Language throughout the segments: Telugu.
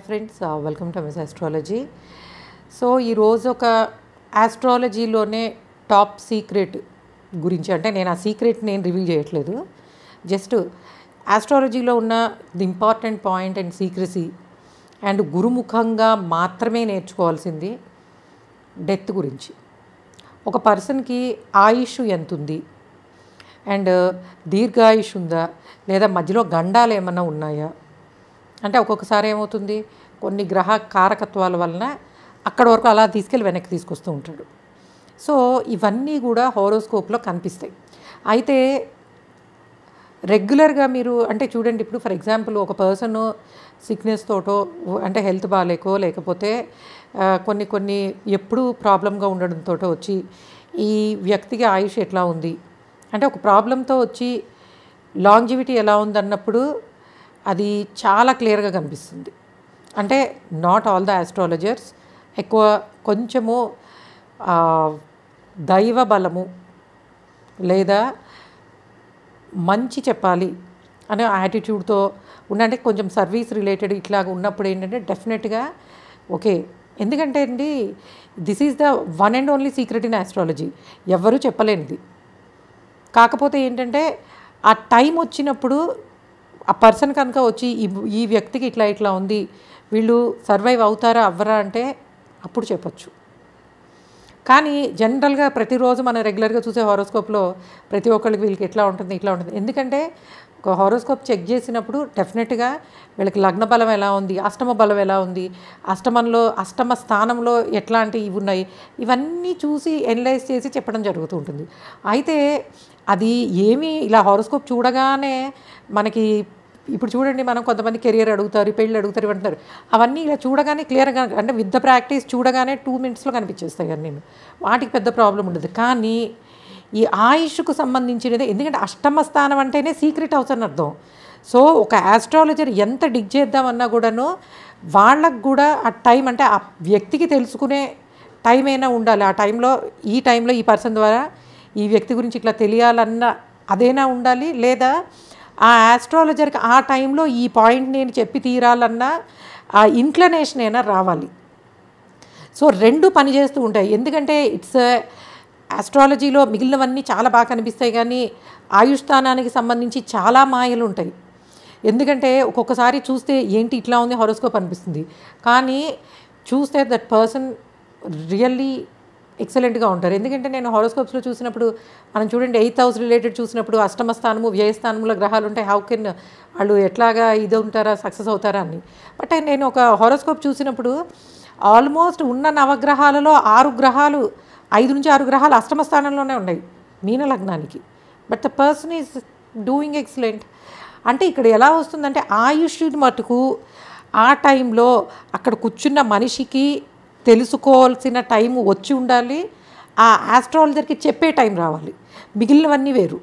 Friends, welcome to miss astrology. So ఈరోజు ఒక ఆస్ట్రాలజీలోనే టాప్ సీక్రెట్ గురించి, అంటే నేను ఆ సీక్రెట్ నేను రివీల్ చేయట్లేదు, జస్ట్ ఆస్ట్రాలజీలో ఉన్న the important point and secrecy and గురుముఖంగా మాత్రమే నేర్చుకోవాల్సింది డెత్ గురించి. ఒక పర్సన్కి ఆయుష్ ఎంత ఉంది అండ్ దీర్ఘాయుష్ ఉందా, లేదా మధ్యలో గండాలు ఏమన్నా ఉన్నాయా, అంటే ఒక్కొక్కసారి ఏమవుతుంది, కొన్ని గ్రహ కారకత్వాల వలన అక్కడ వరకు అలా తీసుకెళ్ళి వెనక్కి తీసుకొస్తూ ఉంటాడు. సో ఇవన్నీ కూడా హోరోస్కోప్లో కనిపిస్తాయి. అయితే రెగ్యులర్గా మీరు అంటే చూడండి, ఇప్పుడు ఫర్ ఎగ్జాంపుల్ ఒక పర్సన్ సిక్నెస్ తోటో అంటే హెల్త్ బాగాలేకో లేకపోతే కొన్ని ఎప్పుడూ ప్రాబ్లంగా ఉండడంతో వచ్చి ఈ వ్యక్తికి ఆయుష్ ఎట్లా ఉంది అంటే ఒక ప్రాబ్లంతో వచ్చి లాంజివిటీ ఎలా ఉందన్నప్పుడు అది చాలా క్లియర్గా కనిపిస్తుంది. అంటే నాట్ ఆల్ ద ఆస్ట్రాలజర్స్, ఎక్కువ కొంచెము దైవ బలము లేదా మంచి చెప్పాలి అనే యాటిట్యూడ్తో ఉన్నంటే కొంచెం సర్వీస్ రిలేటెడ్ ఇట్లాగ ఉన్నప్పుడు ఏంటంటే డెఫినెట్గా ఓకే. ఎందుకంటే అండి, this is the one and only secret in astrology, ఎవ్వరూ చెప్పలేనిది. కాకపోతే ఏంటంటే ఆ టైం వచ్చినప్పుడు ఆ పర్సన్ కనుక వచ్చి ఈ వ్యక్తికి ఇట్లా ఉంది, వీళ్ళు సర్వైవ్ అవుతారా అవ్వరా అంటే అప్పుడు చెప్పచ్చు. కానీ జనరల్గా ప్రతిరోజు మనం రెగ్యులర్గా చూసే హారోస్కోప్లో ప్రతి ఒక్కరికి వీళ్ళకి ఎట్లా ఉంటుంది ఇట్లా ఉంటుంది. ఎందుకంటే ఒక హారోస్కోప్ చెక్ చేసినప్పుడు డెఫినెట్గా వీళ్ళకి లగ్న బలం ఎలా ఉంది, అష్టమ బలం ఎలా ఉంది, అష్టమ స్థానంలో ఎట్లాంటి ఇవి ఉన్నాయి, ఇవన్నీ చూసి ఎనలైజ్ చేసి చెప్పడం జరుగుతూ ఉంటుంది. అయితే అది ఏమీ ఇలా హారోస్కోప్ చూడగానే మనకి ఇప్పుడు చూడండి, మనం కొంతమంది కెరియర్ అడుగుతారు, పెళ్ళి అడుగుతారు, ఇవంటారు, అవన్నీ ఇలా చూడగానే క్లియర్గా అంటే విత్ ద ప్రాక్టీస్ చూడగానే 2 minutesలో కనిపించేస్తాయి కానీ నేను వాటికి పెద్ద ప్రాబ్లం ఉండదు. కానీ ఈ ఆయుష్కు సంబంధించినది, ఎందుకంటే అష్టమ స్థానం అంటేనే సీక్రెట్ హౌస్ అని అర్థం. సో ఒక ఆస్ట్రాలజర్ ఎంత డిగ్ చేద్దామన్నా కూడాను వాళ్ళకు కూడా ఆ టైం అంటే ఆ వ్యక్తికి తెలుసుకునే టైం అయినా ఉండాలి. ఆ టైంలో ఈ పర్సన్ ద్వారా ఈ వ్యక్తి గురించి ఇట్లా తెలియాలన్న అదైనా ఉండాలి, లేదా ఆ ఆస్ట్రాలజర్కి ఆ టైంలో ఈ పాయింట్ నేను చెప్పి తీరాలన్న ఆ ఇంక్లనేషన్ అయినా రావాలి. సో 2 పనిచేస్తూ ఉంటాయి. ఎందుకంటే ఇట్స్ ఆస్ట్రాలజీలో మిగిలినవన్నీ చాలా బాగా కనిపిస్తాయి, కానీ ఆయుష్ స్థానానికి సంబంధించి చాలా మాయలు ఉంటాయి. ఎందుకంటే ఒక్కొక్కసారి చూస్తే ఏంటి ఇట్లా ఉంది హారోస్కోప్ అనిపిస్తుంది, కానీ చూస్తే దట్ పర్సన్ రియల్లీ ఎక్సలెంట్గా ఉంటారు. ఎందుకంటే నేను హారోస్కోప్స్లో చూసినప్పుడు మనం చూడండి 8th house రిలేటెడ్ చూసినప్పుడు అష్టమ స్థానము వ్యయస్థానంలో గ్రహాలు ఉంటాయి, హౌ కెన్ వాళ్ళు ఎట్లాగా ఇది ఉంటారా సక్సెస్ అవుతారా అని. బట్ నేను ఒక హారోస్కోప్ చూసినప్పుడు ఆల్మోస్ట్ ఉన్న నవగ్రహాలలో 5 గ్రహాలు 5 నుంచి 6 గ్రహాలు అష్టమ స్థానంలోనే ఉన్నాయి మీన లగ్నానికి. But the person is doing excellent. అంటే ఇక్కడ ఎలా వస్తుందంటే ఆయుష్ మటుకు ఆ టైంలో అక్కడ కూర్చున్న మనిషికి తెలుసుకోవాల్సిన టైం వచ్చి ఉండాలి, ఆ ఆస్ట్రాలజర్కి చెప్పే టైం రావాలి. మిగిలినవన్నీ వేరు,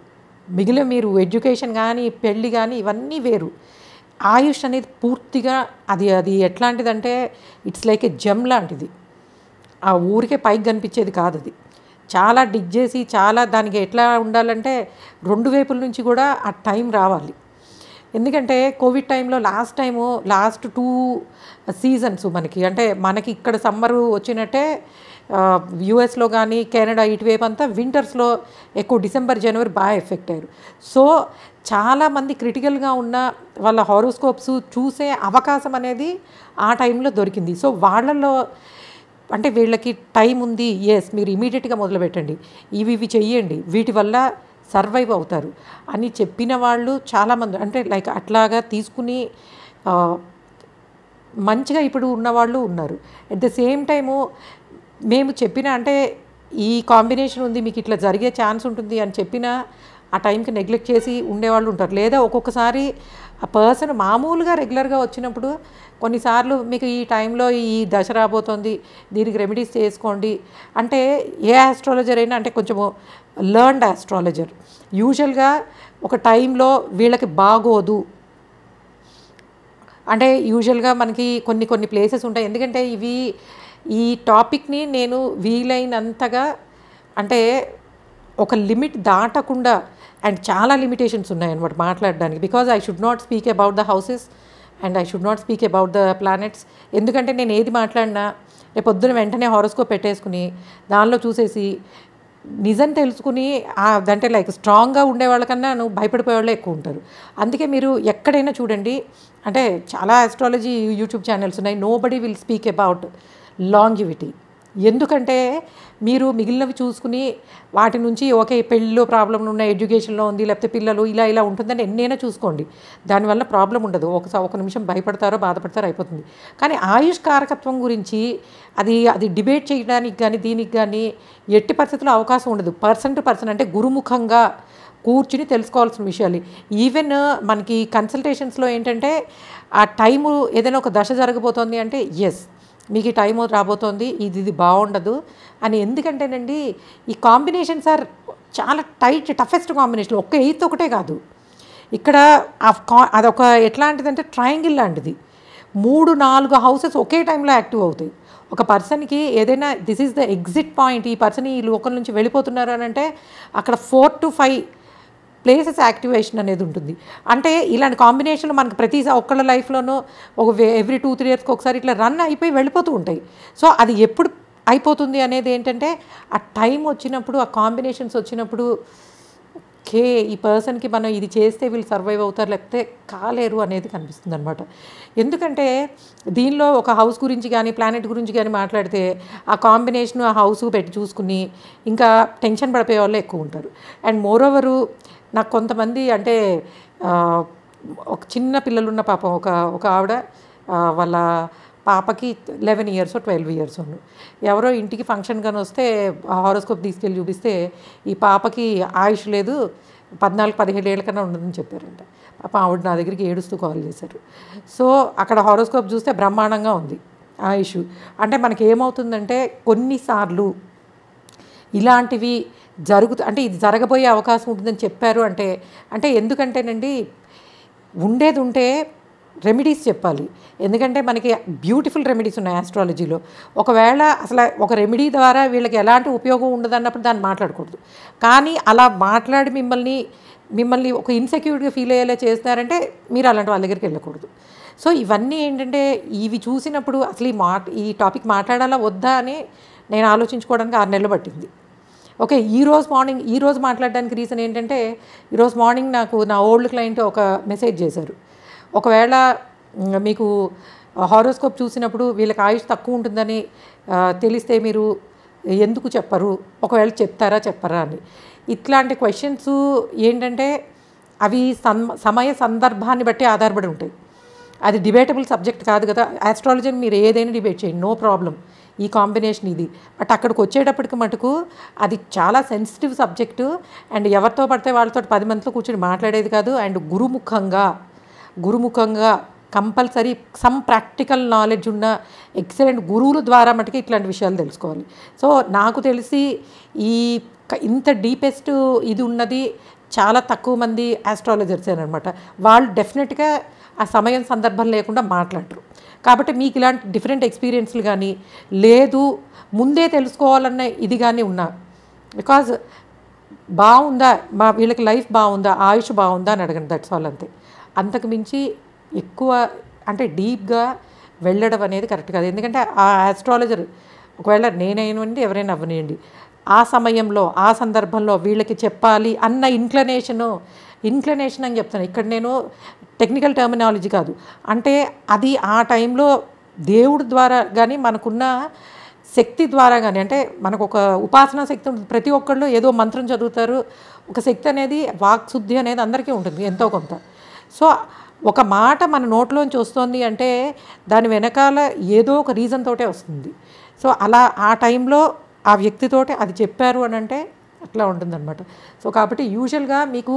మీరు ఎడ్యుకేషన్ కానీ పెళ్ళి కానీ ఇవన్నీ వేరు. ఆయుష్ అనేది పూర్తిగా అది ఎట్లాంటిదంటే ఇట్స్ లైక్ ఏ జెమ్ లాంటిది, ఆ ఊరికే పైకి కనిపించేది కాదు. అది చాలా డిగ్ చేసి చాలా దానికి ఎట్లా ఉండాలంటే 2 వైపుల నుంచి కూడా ఆ టైం రావాలి. ఎందుకంటే కోవిడ్ టైంలో లాస్ట్ 2 సీజన్స్ మనకి ఇక్కడ సమ్మరు వచ్చినట్టే యుఎస్లో కానీ కెనడా ఇటువైపు అంతా వింటర్స్లో ఎక్కువ డిసెంబర్ జనవరి బాగా ఎఫెక్ట్ అయ్యారు. సో చాలామంది క్రిటికల్గా ఉన్న వాళ్ళ హారోస్కోప్స్ చూసే అవకాశం అనేది ఆ టైంలో దొరికింది. సో వాళ్ళల్లో అంటే వీళ్ళకి టైం ఉంది, మీరు ఇమీడియట్గా మొదలుపెట్టండి, ఇవి చెయ్యండి, వీటి వల్ల సర్వైవ్ అవుతారు అని చెప్పిన వాళ్ళు చాలామంది అంటే లైక్ అట్లాగా తీసుకుని మంచిగా ఇప్పుడు ఉన్నవాళ్ళు ఉన్నారు. అట్ ద సేమ్ టైము మేము చెప్పిన అంటే ఈ కాంబినేషన్ ఉంది, మీకు ఇట్లా జరిగే ఛాన్స్ ఉంటుంది అని చెప్పినా ఆ టైంకి నెగ్లెక్ట్ చేసి ఉండేవాళ్ళు ఉంటారు. లేదా ఒక్కొక్కసారి ఆ పర్సన్ మామూలుగా రెగ్యులర్గా వచ్చినప్పుడు కొన్నిసార్లు మీకు ఈ టైంలో ఈ దశ రాబోతోంది, దీనికి రెమెడీస్ చేసుకోండి అంటే ఏ ఆస్ట్రాలజర్ అయినా అంటే కొంచెము లర్న్డ్ ఆస్ట్రాలజర్ యూజువల్గా ఒక టైంలో వీళ్ళకి బాగోదు అంటే యూజువల్గా మనకి కొన్ని ప్లేసెస్ ఉంటాయి. ఎందుకంటే ఈ టాపిక్ని నేను వీలైనంతగా అంటే ఒక లిమిట్ దాటకుండా అండ్ చాలా లిమిటేషన్స్ ఉన్నాయన్నమాట మాట్లాడడానికి, because I should not speak about the houses and I should not speak about the planets. ఎందుకంటే నేను ఏది మాట్లాడినా రేపు పొద్దున వెంటనే హారోస్కోప్ పెట్టేసుకుని దానిలో చూసేసి నిజం తెలుసుకుని అదంటే లైక్ స్ట్రాంగ్గా ఉండే వాళ్ళకన్నా నువ్వు భయపడిపోయే వాళ్ళే ఎక్కువ ఉంటారు. అందుకే మీరు ఎక్కడైనా చూడండి, అంటే చాలా ఆస్ట్రాలజీ యూట్యూబ్ ఛానల్స్ ఉన్నాయి, nobody will speak about longevity. ఎందుకంటే మీరు మిగిలినవి చూసుకుని వాటి నుంచి ఓకే పెళ్ళిలో ప్రాబ్లం ఉన్న, ఎడ్యుకేషన్లో ఉంది, లేకపోతే పిల్లలు ఇలా ఉంటుందని ఎన్నైనా చూసుకోండి, దానివల్ల ప్రాబ్లం ఉండదు. ఒక నిమిషం భయపడతారో బాధపడతారో అయిపోతుంది. కానీ ఆయుష్ కారకత్వం గురించి అది డిబేట్ చేయడానికి కానీ దీనికి కానీ ఎట్టి పరిస్థితుల్లో అవకాశం ఉండదు. పర్సన్ టు పర్సన్ అంటే గురుముఖంగా కూర్చుని తెలుసుకోవాల్సిన విషయాలు. ఈవెన్ మనకి కన్సల్టేషన్స్లో ఏంటంటే ఆ టైము ఏదైనా ఒక దశ జరగబోతోంది అంటే ఎస్ మీకు ఈ టైం రాబోతోంది, ఇది బాగుండదు అని. ఎందుకంటేనండి ఈ కాంబినేషన్స్ ఆర్ చాలా టఫెస్ట్ కాంబినేషన్. ఒక్క 8th ఒకటే కాదు, ఇక్కడ అదొక ఎట్లాంటిదంటే ట్రయాంగిల్ లాంటిది. 3-4 హౌసెస్ ఒకే టైంలో యాక్టివ్ అవుతాయి. ఒక పర్సన్కి ఏదైనా this is the exit point, ఈ పర్సన్ ఈ లోకల్ నుంచి వెళ్ళిపోతున్నారు అని అంటే అక్కడ 4 to 5 ప్లేసెస్ యాక్టివేషన్ అనేది ఉంటుంది. అంటే ఇలాంటి కాంబినేషన్లు మనకు ప్రతి ఒక్కళ్ళ లైఫ్లోనూ ఎవ్రీ 2-3 ఇయర్స్కి ఒకసారి ఇట్లా రన్ అయిపోయి వెళ్ళిపోతూ ఉంటాయి. సో అది ఎప్పుడు అయిపోతుంది అనేది ఏంటంటే ఆ టైం వచ్చినప్పుడు, ఆ కాంబినేషన్స్ వచ్చినప్పుడు ఓకే ఈ పర్సన్కి మనం ఇది చేస్తే వీళ్ళు సర్వైవ్ అవుతారు లేకపోతే కాలేరు అనేది కనిపిస్తుంది అనమాట. ఎందుకంటే దీనిలో ఒక హౌస్ గురించి కానీ ప్లానెట్ గురించి కానీ మాట్లాడితే ఆ కాంబినేషన్ ఆ హౌస్ పెట్టి చూసుకుని ఇంకా టెన్షన్ పడిపోయే వాళ్ళు ఎక్కువ ఉంటారు. అండ్ మోరోవరు నాకు కొంతమంది అంటే ఒక చిన్న పిల్లలున్న పాపం ఒక ఆవిడ వాళ్ళ పాపకి 11 years or 12 years ఎవరో ఇంటికి ఫంక్షన్ కానీ వస్తే హారోస్కోప్ తీసుకెళ్ళి చూపిస్తే ఈ పాపకి ఆయుష్ లేదు, 14-17 ఏళ్ళ కన్నా ఉండదని చెప్పారంట. పాప ఆవిడ నా దగ్గరికి ఏడుస్తూ కాల్ చేశారు. సో అక్కడ హారోస్కోప్ చూస్తే బ్రహ్మాండంగా ఉంది ఆయుష్. అంటే మనకి ఏమవుతుందంటే కొన్నిసార్లు ఇలాంటివి అంటే ఇది జరగబోయే అవకాశం ఉంటుందని చెప్పారు అంటే ఎందుకంటేనండి ఉండేది ఉంటే రెమెడీస్ చెప్పాలి. ఎందుకంటే మనకి బ్యూటిఫుల్ రెమెడీస్ ఉన్నాయి ఆస్ట్రాలజీలో. ఒకవేళ అసలు ఒక రెమెడీ ద్వారా వీళ్ళకి ఎలాంటి ఉపయోగం ఉండదు అన్నప్పుడు దాన్ని మాట్లాడకూడదు. కానీ అలా మాట్లాడి మిమ్మల్ని ఒక ఇన్సెక్యూర్గా ఫీల్ అయ్యేలా చేస్తారంటే మీరు అలాంటి వాళ్ళ దగ్గరికి వెళ్ళకూడదు. సో ఇవన్నీ ఏంటంటే ఇవి చూసినప్పుడు అసలు ఈ టాపిక్ మాట్లాడాలా వద్దా అని నేను ఆలోచించుకోవడానికి 6 నెలలు పట్టింది. ఓకే ఈరోజు మాట్లాడడానికి రీజన్ ఏంటంటే ఈరోజు మార్నింగ్ నాకు నా ఓల్డ్ క్లయింట్ ఒక మెసేజ్ చేశారు. ఒకవేళ మీకు హారోస్కోప్ చూసినప్పుడు వీళ్ళకి ఆయుష్ తక్కువ ఉంటుందని తెలిస్తే మీరు ఎందుకు చెప్పరు, ఒకవేళ చెప్పరా అని. ఇట్లాంటి క్వశ్చన్స్ ఏంటంటే అవి సమయ సందర్భాన్ని బట్టి ఆధారపడి ఉంటాయి. అది డిబేటబుల్ సబ్జెక్ట్ కాదు కదా. ఆస్ట్రాలజీని మీరు ఏదైనా డిబేట్ చేయండి, నో ప్రాబ్లం, ఈ కాంబినేషన్ ఇది. బట్ అక్కడికి వచ్చేటప్పటికి మటుకు అది చాలా సెన్సిటివ్ సబ్జెక్టు. అండ్ ఎవరితో పడితే వాళ్ళతో 10 మందితో కూర్చొని మాట్లాడేది కాదు. అండ్ గురుముఖంగా కంపల్సరీ సమ్ ప్రాక్టికల్ నాలెడ్జ్ ఉన్న ఎక్సలెంట్ గురువుల ద్వారా మటుకు ఇట్లాంటి విషయాలు తెలుసుకోవాలి. సో నాకు తెలిసి ఇంత డీపెస్ట్ ఇది ఉన్నది చాలా తక్కువ మంది ఆస్ట్రాలజర్స్ అనమాట. వాళ్ళు డెఫినెట్గా ఆ సమయం సందర్భం లేకుండా మాట్లాడరు. కాబట్టి మీకు ఇలాంటి డిఫరెంట్ ఎక్స్పీరియన్స్లు కానీ లేదు ముందే తెలుసుకోవాలన్న ఇది కానీ ఉన్నా బికాజ్ బాగుందా వీళ్ళకి లైఫ్ బాగుందా ఆయుష్ బాగుందా అని అడగండి, దట్స్ ఆల్ అంతే. అంతకు మించి ఎక్కువ అంటే డీప్గా వెళ్ళడం అనేది కరెక్ట్ కాదు. ఎందుకంటే ఆ ఆస్ట్రాలజర్ ఒకవేళ నేనైనండి ఎవరైనా అవ్వనియండి ఆ సమయంలో ఆ సందర్భంలో వీళ్ళకి చెప్పాలి అన్న ఇన్క్లనేషన్ అని చెప్తాను. ఇక్కడ నేను టెక్నికల్ టర్మినాలజీ కాదు, అంటే అది ఆ టైంలో దేవుడి ద్వారా కానీ మనకున్న శక్తి ద్వారా కానీ, అంటే మనకు ఒక ఉపాసనా శక్తి ఉంటుంది. ప్రతి ఒక్కళ్ళు ఏదో మంత్రం చదువుతారు. ఒక శక్తి అనేది వాక్శుద్ధి అనేది అందరికీ ఉంటుంది ఎంతో కొంత. సో ఒక మాట మన నోట్లోంచి వస్తుంది అంటే దాని వెనకాల ఏదో ఒక రీజన్ తోటే వస్తుంది. సో అలా ఆ టైంలో ఆ వ్యక్తితోటే అది చెప్పారు అని అంటే అట్లా ఉంటుందన్నమాట. సో కాబట్టి యూజువల్గా మీకు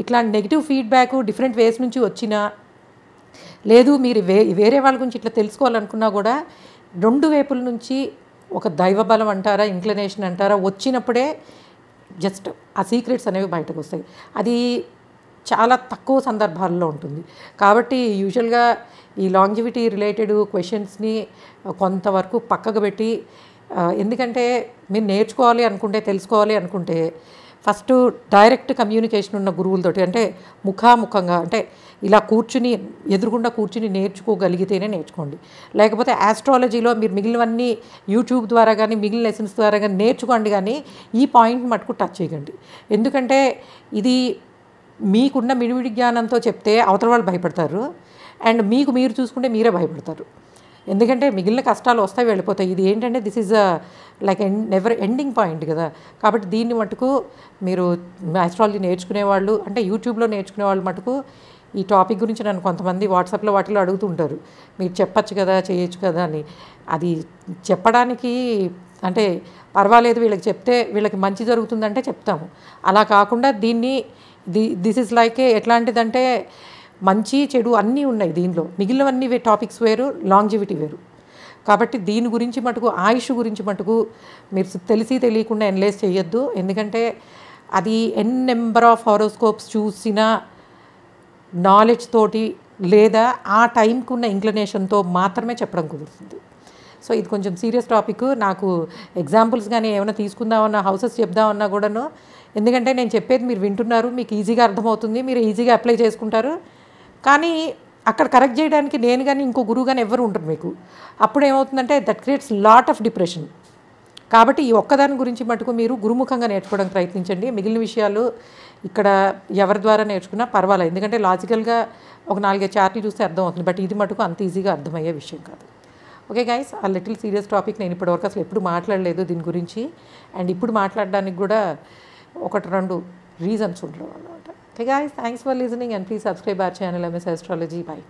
ఇట్లాంటి నెగిటివ్ ఫీడ్బ్యాక్ డిఫరెంట్ వేస్ నుంచి వచ్చినా లేదు మీరు వేరే వాళ్ళ గురించి ఇట్లా తెలుసుకోవాలనుకున్నా కూడా 2 వైపుల నుంచి ఒక దైవబలం అంటారా ఇంక్లినేషన్ అంటారా వచ్చినప్పుడే జస్ట్ ఆ సీక్రెట్స్ అనేవి బయటకు వస్తాయి. అది చాలా తక్కువ సందర్భాల్లో ఉంటుంది. కాబట్టి యూజువల్గా ఈ లాంజివిటీ రిలేటెడ్ క్వశ్చన్స్ని కొంతవరకు పక్కకు పెట్టి, ఎందుకంటే మీరు నేర్చుకోవాలి అనుకుంటే తెలుసుకోవాలి అనుకుంటే ఫస్ట్ డైరెక్ట్ కమ్యూనికేషన్ ఉన్న గురువులతోటి, అంటే ముఖాముఖంగా, అంటే ఇలా కూర్చుని ఎదురుగుండా కూర్చుని నేర్చుకోగలిగితేనే నేర్చుకోండి. లేకపోతే ఆస్ట్రాలజీలో మీరు మిగిలినవన్నీ యూట్యూబ్ ద్వారా కానీ మిగిలిన లెసన్స్ ద్వారా కానీ నేర్చుకోండి, కానీ ఈ పాయింట్ మటుకు టచ్ చేయకండి. ఎందుకంటే ఇది మీకున్న మిడిమిడి జ్ఞానంతో చెప్తే అవతల వాళ్ళు భయపడతారు, అండ్ మీకు మీరు చూసుకుంటే మీరే భయపడతారు. ఎందుకంటే మిగిలిన కష్టాలు వస్తాయి, వెళ్ళిపోతాయి. ఇది ఏంటంటే this is like never ending point కదా. కాబట్టి దీన్ని మటుకు మీరు ఆస్ట్రాలజీ నేర్చుకునేవాళ్ళు, అంటే యూట్యూబ్లో నేర్చుకునే వాళ్ళు మటుకు ఈ టాపిక్ గురించి నన్ను కొంతమంది వాట్సాప్లో వాటిలో అడుగుతూ ఉంటారు, మీరు చెప్పచ్చు కదా, చేయొచ్చు కదా అని. అది చెప్పడానికి అంటే పర్వాలేదు, వీళ్ళకి చెప్తే వీళ్ళకి మంచి జరుగుతుందంటే చెప్తాము. అలా కాకుండా దీన్ని దిస్ ఈజ్ లైక్ ఎట్లాంటిదంటే మంచి చెడు అన్నీ ఉన్నాయి దీనిలో. మిగిలినవన్నీ టాపిక్స్ వేరు, లాంజివిటీ వేరు. కాబట్టి దీని గురించి మటుకు, ఆయుష్ గురించి మటుకు మీరు తెలిసి తెలియకుండా ఎనలైజ్ చేయొద్దు. ఎందుకంటే అది నెంబర్ ఆఫ్ హారోస్కోప్స్ చూసిన నాలెడ్జ్ తోటి లేదా ఆ టైంకి ఉన్న ఇంక్లినేషన్తో మాత్రమే చెప్పడం కుదురుతుంది. సో ఇది కొంచెం సీరియస్ టాపిక్. నాకు ఎగ్జాంపుల్స్ కానీ ఏమైనా తీసుకుందామన్నా, హౌసెస్ చెప్దామన్నా కూడాను, ఎందుకంటే నేను చెప్పేది మీరు వింటున్నారు, మీకు ఈజీగా అర్థమవుతుంది, మీరు ఈజీగా అప్లై చేసుకుంటారు. కానీ అక్కడ కరెక్ట్ చేయడానికి నేను కానీ ఇంకో గురువు కానీ ఎవరు ఉంటారు మీకు. అప్పుడు ఏమవుతుందంటే that creates lot of depression. కాబట్టి ఈ ఒక్కదాని గురించి మటుకు మీరు గురుముఖంగా నేర్చుకోవడానికి ప్రయత్నించండి. మిగిలిన విషయాలు ఇక్కడ ఎవరి ద్వారా నేర్చుకున్నా పర్వాలేదు, ఎందుకంటే లాజికల్గా ఒక 4-5 చార్ట్లు చూస్తే అర్థమవుతుంది. బట్ ఇది మటుకు అంత ఈజీగా అర్థమయ్యే విషయం కాదు. ఓకే గైస్, ఆ లిటిల్ సీరియస్ టాపిక్ నేను ఇప్పటివరకు అసలు ఎప్పుడు మాట్లాడలేదు దీని గురించి. అండ్ ఇప్పుడు మాట్లాడడానికి కూడా 1-2 రీజన్స్ ఉండడం అన్నమాట. Okay guys, thanks for listening and please subscribe our channel MS Astrology. Bye.